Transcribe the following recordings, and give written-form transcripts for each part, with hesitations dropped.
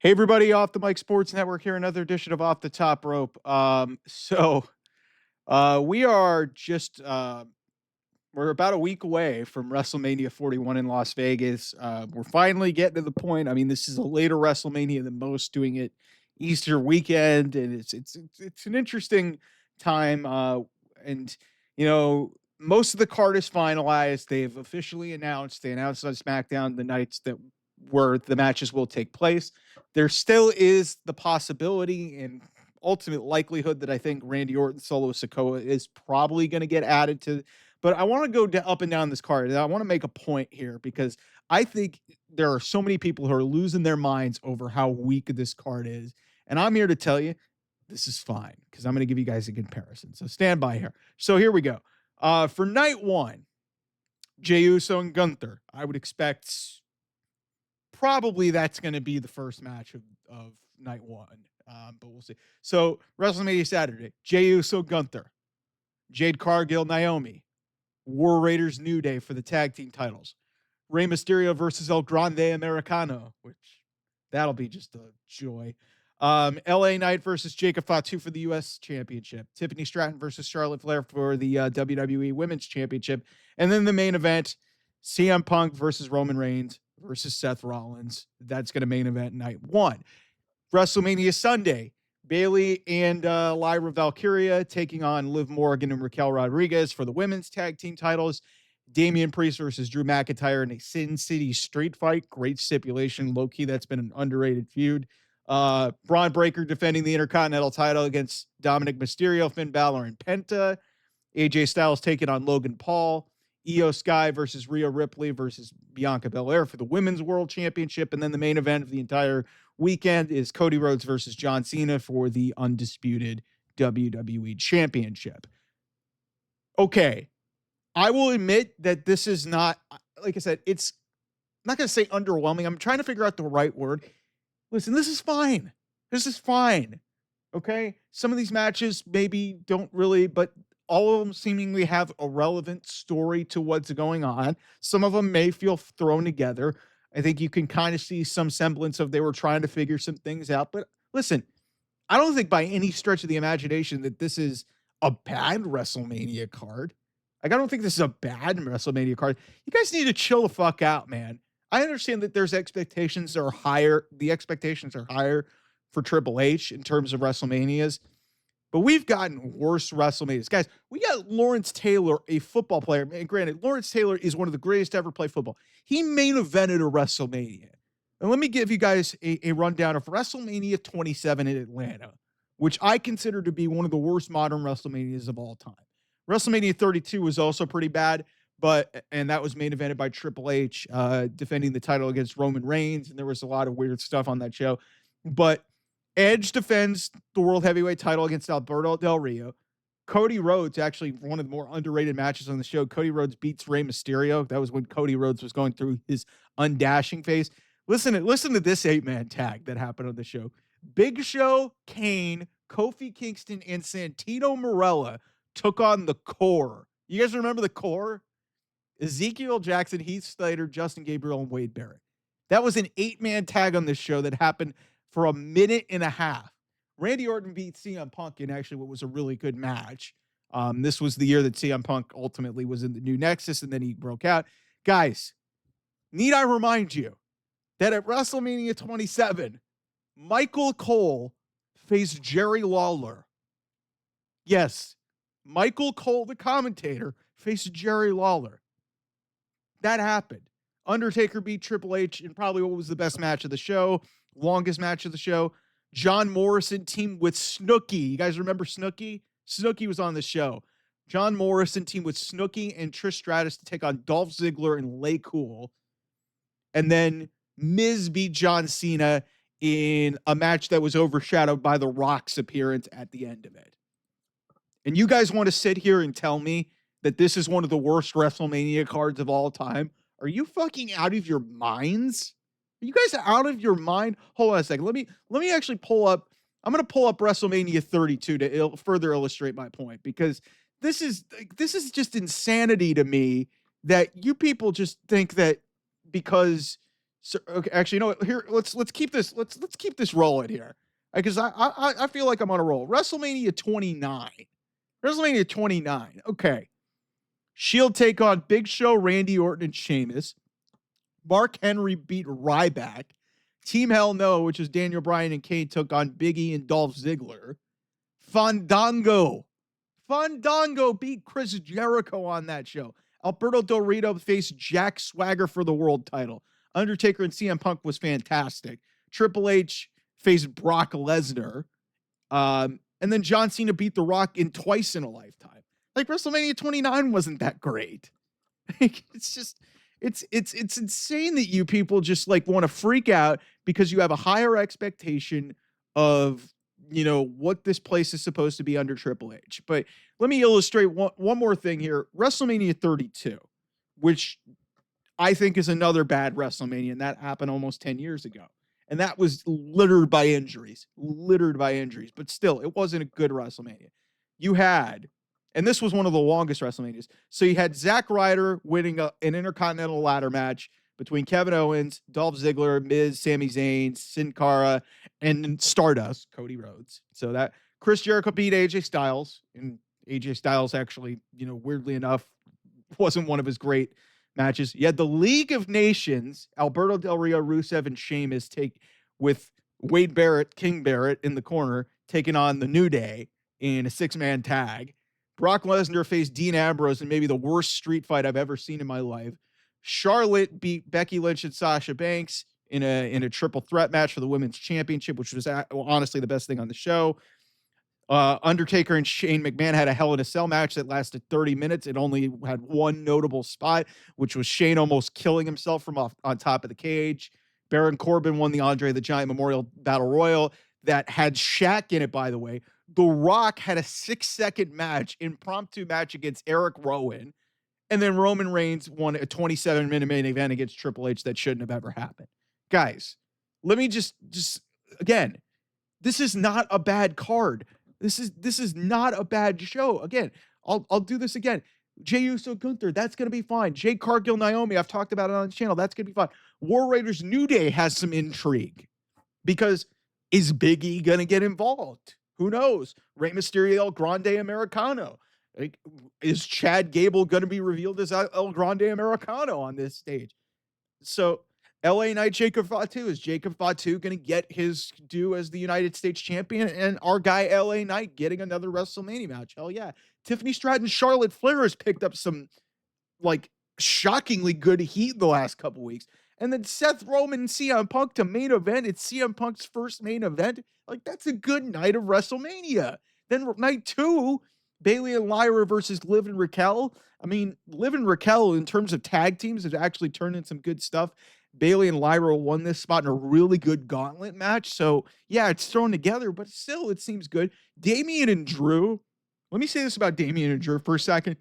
Hey, everybody, Off the Mic Sports Network here, another edition of Off the Top Rope. We are we're about a week away from WrestleMania 41 in Las Vegas. We're finally getting to the point. I mean, this is a later WrestleMania than most, doing it Easter weekend, and it's an interesting time. And you know, most of the card is finalized. They've officially announced. They announced on SmackDown the nights that where the matches will take place. There still is the possibility and ultimate likelihood that I think Randy Orton Solo Sikoa is probably going to get added to. But I want to go up and down this card. And I want to make a point here because I think there are so many people who are losing their minds over how weak this card is. And I'm here to tell you this is fine because I'm going to give you guys a comparison. So stand by here. So here we go. For night one, Jey Uso and Gunther, I would expect probably that's going to be the first match of night one. But we'll see. So WrestleMania Saturday, Jey Uso, Gunther, Jade Cargill, Naomi, War Raiders, New Day for the tag team titles, Rey Mysterio versus El Grande Americano, which that'll be just a joy. LA Knight versus Jacob Fatu for the U.S. Championship. Tiffany Stratton versus Charlotte Flair for the WWE Women's Championship. And then the main event, CM Punk versus Roman Reigns versus Seth Rollins. That's going to main event night one. WrestleMania Sunday, Bayley and Lyra Valkyria taking on Liv Morgan and Raquel Rodriguez for the women's tag team titles. Damian Priest versus Drew McIntyre in a Sin City street fight. Great stipulation. Low-key, that's been an underrated feud. Braun Breaker defending the Intercontinental title against Dominic Mysterio, Finn Balor, and Penta. AJ Styles taking on Logan Paul. Io Sky versus Rhea Ripley versus Bianca Belair for the Women's World Championship. And then the main event of the entire weekend is Cody Rhodes versus John Cena for the undisputed WWE Championship. Okay, I will admit that this is not, like I said, it's I'm not going to say underwhelming. I'm trying to figure out the right word. Listen, this is fine. This is fine. Okay? Some of these matches maybe don't really, but all of them seemingly have a relevant story to what's going on. Some of them may feel thrown together. I think you can kind of see some semblance of they were trying to figure some things out. But listen, I don't think by any stretch of the imagination that this is a bad WrestleMania card. Like, I don't think this is a bad WrestleMania card. You guys need to chill the fuck out, man. I understand that there's expectations that are higher. The expectations are higher for Triple H in terms of WrestleManias. But we've gotten worse WrestleManias. Guys, we got Lawrence Taylor, a football player. And granted, Lawrence Taylor is one of the greatest to ever play football. He main evented a WrestleMania. And let me give you guys a rundown of WrestleMania 27 in Atlanta, which I consider to be one of the worst modern WrestleManias of all time. WrestleMania 32 was also pretty bad, and that was main evented by Triple H, defending the title against Roman Reigns, and there was a lot of weird stuff on that show. But Edge defends the World Heavyweight title against Alberto Del Rio. Cody Rhodes, actually one of the more underrated matches on the show. Cody Rhodes beats Rey Mysterio. That was when Cody Rhodes was going through his undashing phase. Listen to this 8-man tag that happened on the show. Big Show, Kane, Kofi Kingston, and Santino Marella took on the Core. You guys remember the Core? Ezekiel Jackson, Heath Slater, Justin Gabriel, and Wade Barrett. That was an 8-man tag on this show that happened for a minute and a half. Randy Orton beat CM Punk in actually what was a really good match. This was the year that CM Punk ultimately was in the New Nexus, and then he broke out. Guys, need I remind you that at WrestleMania 27, Michael Cole faced Jerry Lawler. Yes, Michael Cole, the commentator, faced Jerry Lawler. That happened. Undertaker beat Triple H in probably what was the best match of the show, longest match of the show. John Morrison teamed with Snooki. You guys remember Snooki? Snooki was on the show. John Morrison teamed with Snooki and Trish Stratus to take on Dolph Ziggler and Lay Cool. And then Miz beat John Cena in a match that was overshadowed by The Rock's appearance at the end of it. And you guys want to sit here and tell me that this is one of the worst WrestleMania cards of all time? Are you fucking out of your minds? Are you guys out of your mind? Hold on a second. Let me actually pull up. I'm going to pull up WrestleMania 32 to further illustrate my point, because this is just insanity to me that you people just think that because So okay, actually, you know what? Here, let's keep this let's keep this rolling here because I feel like I'm on a roll. WrestleMania 29. WrestleMania 29. Okay, Shield take on Big Show, Randy Orton, and Sheamus. Mark Henry beat Ryback. Team Hell No, which is Daniel Bryan and Kane, took on Biggie and Dolph Ziggler. Fandango. Fandango beat Chris Jericho on that show. Alberto Del Rio faced Jack Swagger for the world title. Undertaker and CM Punk was fantastic. Triple H faced Brock Lesnar. And then John Cena beat The Rock in twice in a lifetime. Like WrestleMania 29 wasn't that great. It's just it's insane that you people just like want to freak out because you have a higher expectation of what this place is supposed to be under Triple H. But let me illustrate one more thing here. WrestleMania 32, which I think is another bad WrestleMania, and that happened almost 10 years ago. And that was littered by injuries, but still, it wasn't a good WrestleMania. You had, and this was one of the longest WrestleManias. So you had Zack Ryder winning an Intercontinental ladder match between Kevin Owens, Dolph Ziggler, Miz, Sami Zayn, Sin Cara, and Stardust, Cody Rhodes. So that Chris Jericho beat AJ Styles, and AJ Styles actually, weirdly enough, wasn't one of his great matches. You had the League of Nations, Alberto Del Rio, Rusev, and Sheamus take with Wade Barrett, King Barrett in the corner, taking on the New Day in a 6-man tag. Brock Lesnar faced Dean Ambrose in maybe the worst street fight I've ever seen in my life. Charlotte beat Becky Lynch and Sasha Banks in a triple threat match for the women's championship, which was honestly the best thing on the show. Undertaker and Shane McMahon had a Hell in a Cell match that lasted 30 minutes. It only had one notable spot, which was Shane almost killing himself from on top of the cage. Baron Corbin won the Andre the Giant Memorial Battle Royal that had Shaq in it, by the way. The Rock had a 6-second impromptu match against Eric Rowan. And then Roman Reigns won a 27-minute main event against Triple H that shouldn't have ever happened. Guys, let me just again, this is not a bad card. This is not a bad show. Again, I'll do this again. Jey Uso Gunther, that's going to be fine. Jade Cargill Naomi, I've talked about it on the channel. That's going to be fine. War Raiders New Day has some intrigue because is Big E going to get involved? Who knows? Rey Mysterio, El Grande Americano. Like, is Chad Gable going to be revealed as El Grande Americano on this stage? So LA Knight Jacob Fatu. Is Jacob Fatu going to get his due as the United States champion? And our guy LA Knight getting another WrestleMania match? Hell yeah. Tiffany Stratton, Charlotte Flair has picked up some like shockingly good heat the last couple weeks. And then Seth Roman and CM Punk to main event. It's CM Punk's first main event. Like, that's a good night of WrestleMania. Then night 2, Bayley and Lyra versus Liv and Raquel. I mean, Liv and Raquel, in terms of tag teams, have actually turned in some good stuff. Bayley and Lyra won this spot in a really good gauntlet match. So, yeah, it's thrown together, but still, it seems good. Damian and Drew. Let me say this about Damian and Drew for a second.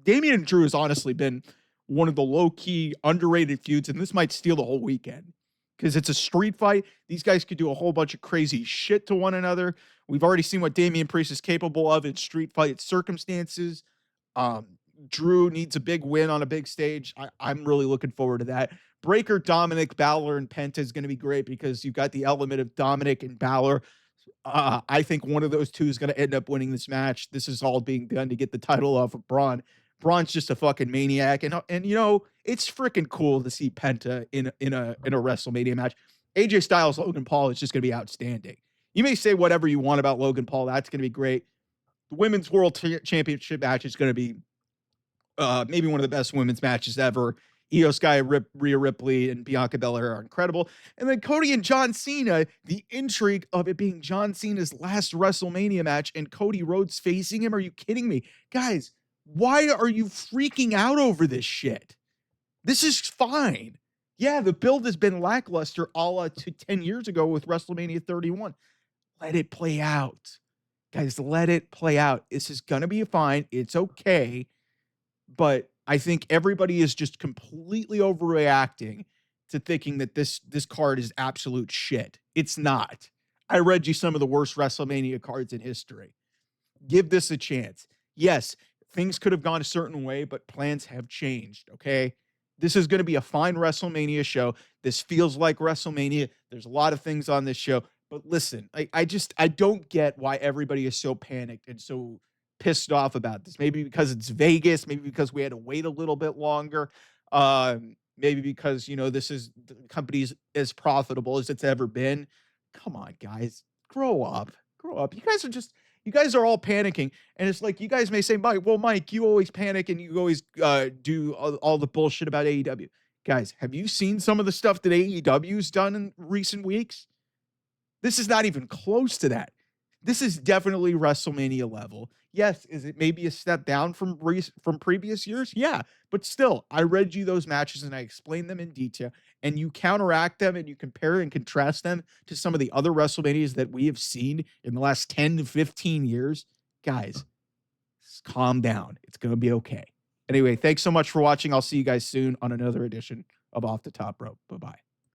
Damian and Drew has honestly been one of the low-key, underrated feuds, and this might steal the whole weekend because it's a street fight. These guys could do a whole bunch of crazy shit to one another. We've already seen what Damian Priest is capable of in street fight circumstances. Drew needs a big win on a big stage. I'm really looking forward to that. Breaker, Dominic, Balor, and Penta is going to be great because you've got the element of Dominic and Balor. I think one of those two is going to end up winning this match. This is all being done to get the title off of Braun. Braun's just a fucking maniac, and it's freaking cool to see Penta in a WrestleMania match. AJ Styles, Logan Paul is just going to be outstanding. You may say whatever you want about Logan Paul, that's going to be great. The Women's World Championship match is going to be maybe one of the best women's matches ever. Io Sky, Rhea Ripley, and Bianca Belair are incredible. And then Cody and John Cena, the intrigue of it being John Cena's last WrestleMania match and Cody Rhodes facing him. Are you kidding me? Guys, why are you freaking out over this shit? This is fine. Yeah, the build has been lackluster a la to 10 years ago with WrestleMania 31. Let it play out. Guys, let it play out. This is going to be fine. It's okay. But I think everybody is just completely overreacting to thinking that this card is absolute shit. It's not. I read you some of the worst WrestleMania cards in history. Give this a chance. Yes, things could have gone a certain way, but plans have changed, okay? This is going to be a fine WrestleMania show. This feels like WrestleMania. There's a lot of things on this show, but listen, I don't get why everybody is so panicked and so pissed off about this. Maybe because it's Vegas, maybe because we had to wait a little bit longer. Maybe because, this is the company's as profitable as it's ever been. Come on, guys, grow up. Grow up. You guys are all panicking. And it's like, you guys may say, Mike, well, Mike, you always panic and you always do all the bullshit about AEW. Guys, have you seen some of the stuff that AEW's done in recent weeks? This is not even close to that. This is definitely WrestleMania level. Yes, is it maybe a step down from previous years? Yeah, but still, I read you those matches and I explained them in detail, and you counteract them and you compare and contrast them to some of the other WrestleManias that we have seen in the last 10 to 15 years. Guys, calm down. It's going to be okay. Anyway, thanks so much for watching. I'll see you guys soon on another edition of Off the Top Rope. Bye-bye.